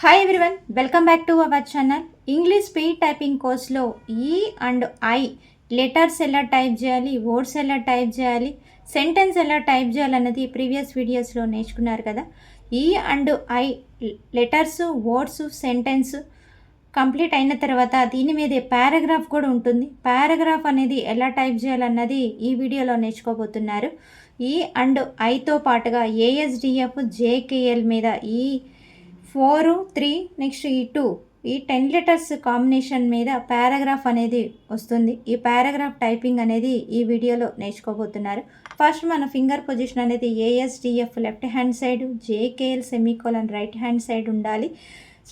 Hi everyone, welcome back to our channel. English speed typing కోర్స్లో E and I letters ఎలా type చేయాలి, words ఎలా type చేయాలి, sentence ఎలా టైప్ చేయాలన్నది ప్రీవియస్ వీడియోస్లో నేర్చుకున్నారు కదా. E and I letters, words, sentence complete అయిన తర్వాత దీని మీదే పారాగ్రాఫ్ కూడా ఉంటుంది. పారాగ్రాఫ్ అనేది ఎలా టైప్ చేయాలన్నది ఈ వీడియోలో నేర్చుకోబోతున్నారు. ఈ అండ్ ఐతో పాటుగా ఏఎస్డిఎఫ్, జేకేఎల్ మీద ఈ 4, 3 నెక్స్ట్ ఈ 2 ఈ 10 లెటర్స్ కాంబినేషన్ మీద పారాగ్రాఫ్ అనేది వస్తుంది. ఈ పారాగ్రాఫ్ టైపింగ్ అనేది ఈ వీడియోలో నేర్చుకోబోతున్నారు. ఫస్ట్ మన ఫింగర్ పొజిషన్ అనేది ASDF left hand side, JKL semicolon right hand side ఉండాలి.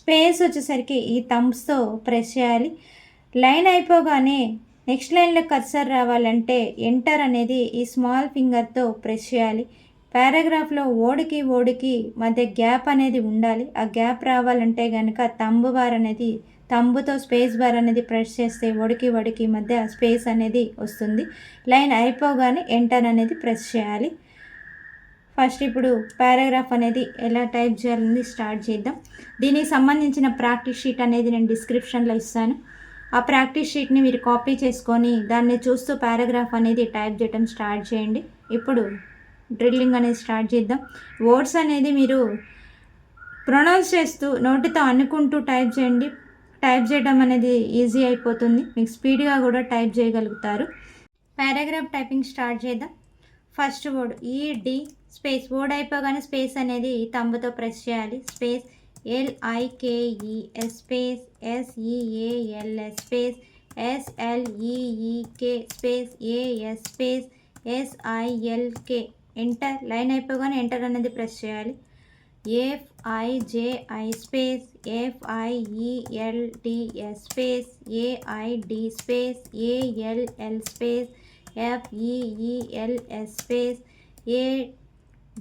స్పేస్ వచ్చేసరికి ఈ థంబ్స్తో ప్రెస్ చేయాలి. లైన్ అయిపోగానే నెక్స్ట్ లైన్లో కర్సర్ రావాలంటే ఎంటర్ అనేది ఈ స్మాల్ ఫింగర్తో ప్రెస్ చేయాలి. పారాగ్రాఫ్లో ఓడికి మధ్య గ్యాప్ అనేది ఉండాలి. ఆ గ్యాప్ రావాలంటే కనుక తంబుతో స్పేస్ బార్ అనేది ప్రెస్ చేస్తే ఓడికి మధ్య స్పేస్ అనేది వస్తుంది. లైన్ అయిపోగానే ఎంటర్ అనేది ప్రెస్ చేయాలి. ఫస్ట్ ఇప్పుడు పారాగ్రాఫ్ అనేది ఎలా టైప్ చేయాలని స్టార్ట్ చేద్దాం. దీనికి సంబంధించిన ప్రాక్టీస్ షీట్ అనేది నేను డిస్క్రిప్షన్లో ఇస్తాను. ఆ ప్రాక్టీస్ షీట్ని మీరు కాపీ చేసుకొని దాన్ని చూస్తూ పారాగ్రాఫ్ అనేది టైప్ చేయడం స్టార్ట్ చేయండి. ఇప్పుడు డ్రిల్లింగ్ అనేది స్టార్ట్ చేద్దాం. వర్డ్స్ అనేది మీరు ప్రొనౌన్స్ చేస్తూ నోటితో అనుకుంటూ టైప్ చేయండి. టైప్ చేయడం అనేది ఈజీ అయిపోతుంది, మీకు స్పీడ్గా కూడా టైప్ చేయగలుగుతారు. పారాగ్రాఫ్ టైపింగ్ స్టార్ట్ చేద్దాం. ఫస్ట్ వర్డ్ ఈడి స్పేస్, వర్డ్ అయిపోగానే స్పేస్ అనేది తంబుతో ప్రెస్ చేయాలి. Space LIKES space SEALS space SLEEK space AS space SILK enter. Line అయిపోగానే ఎంటర్ అనేది ప్రెస్ చేయాలి. FIJI space FIELDS space AID space ALL space FEELS space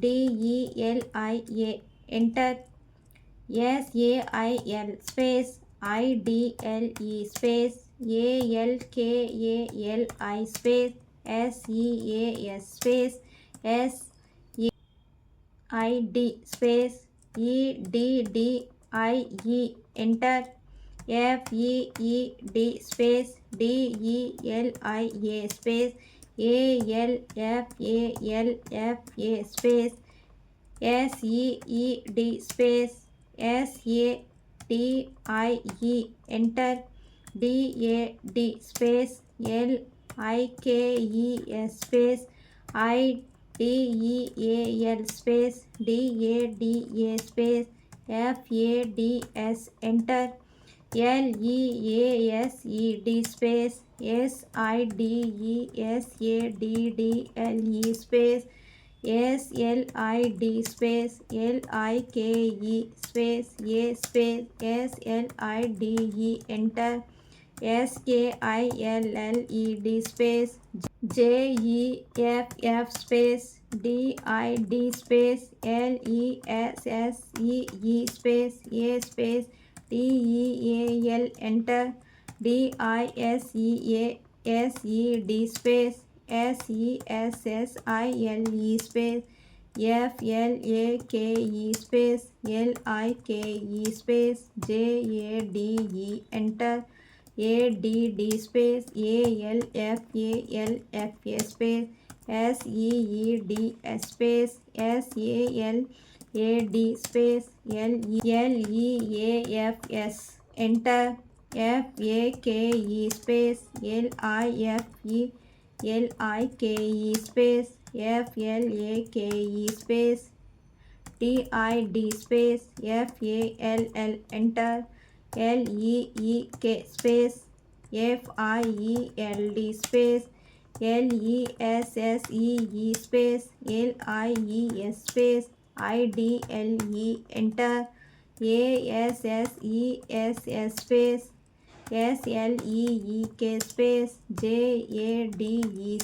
ADELIA enter. SAIL space IDLE space ALKALI space SEAS space SEID space EDDIE enter. FEED space DELIA space ALFALFA space SEED space SADIE enter. DAD space LIKES space IDEAL space DADA space FADS enter. LEASED space SIDESADDLE space SLID space LIKE space A space SLIDE enter. SKILLED space JEFF space DID space LESSEE space A space TEAL enter. DISEASED space SESSILE space FLAKE space LIKE space JADE enter. ADD space ALFALFA space SEEDS space SALAD space LEAFS enter. FAKE space LIFE space FLAKE space TID space FALL enter. LEEK space FIELD space LESSEE space LIES space IDLE enter. ASSESS space SLEEK space JADE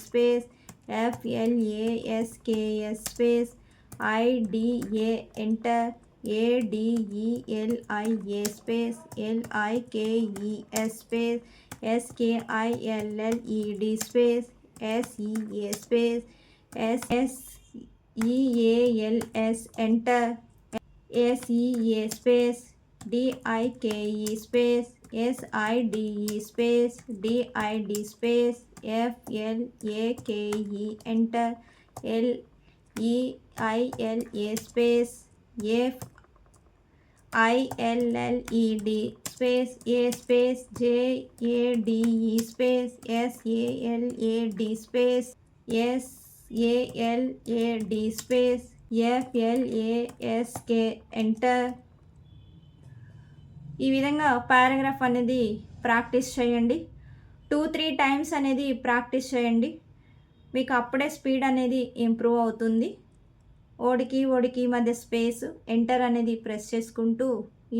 space FLASKS space IDA enter. ADELIA space LIKES space SKILLED space SEA space SSEALS enter. SEA space DIKE space SIDE space DID space FLAKE enter LEILA space FILLED space A space JADE space SALAD space SALAD space FLASK enter. ఈ విధంగా paragraph అనేది practice చేయండి. 2-3 times అనేది practice చేయండి. మీకు అప్పుడే speed అనేది improve అవుతుంది. ఓడికి మధ్య స్పేస్ ఎంటర్ అనేది ప్రెస్ చేసుకుంటూ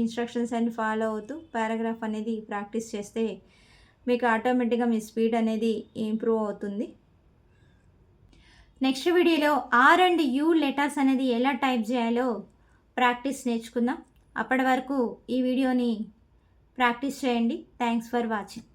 ఇన్స్ట్రక్షన్స్ అన్ని ఫాలో అవుతూ పారాగ్రాఫ్ అనేది ప్రాక్టీస్ చేస్తే మీకు ఆటోమేటిక్గా మీ స్పీడ్ అనేది ఇంప్రూవ్ అవుతుంది. నెక్స్ట్ వీడియోలో ఆర్ అండ్ యూ లెటర్స్ అనేది ఎలా టైప్ చేయాలో ప్రాక్టీస్ నేర్చుకుందాం. అప్పటి వరకు ఈ వీడియోని ప్రాక్టీస్ చేయండి. Thanks for watching.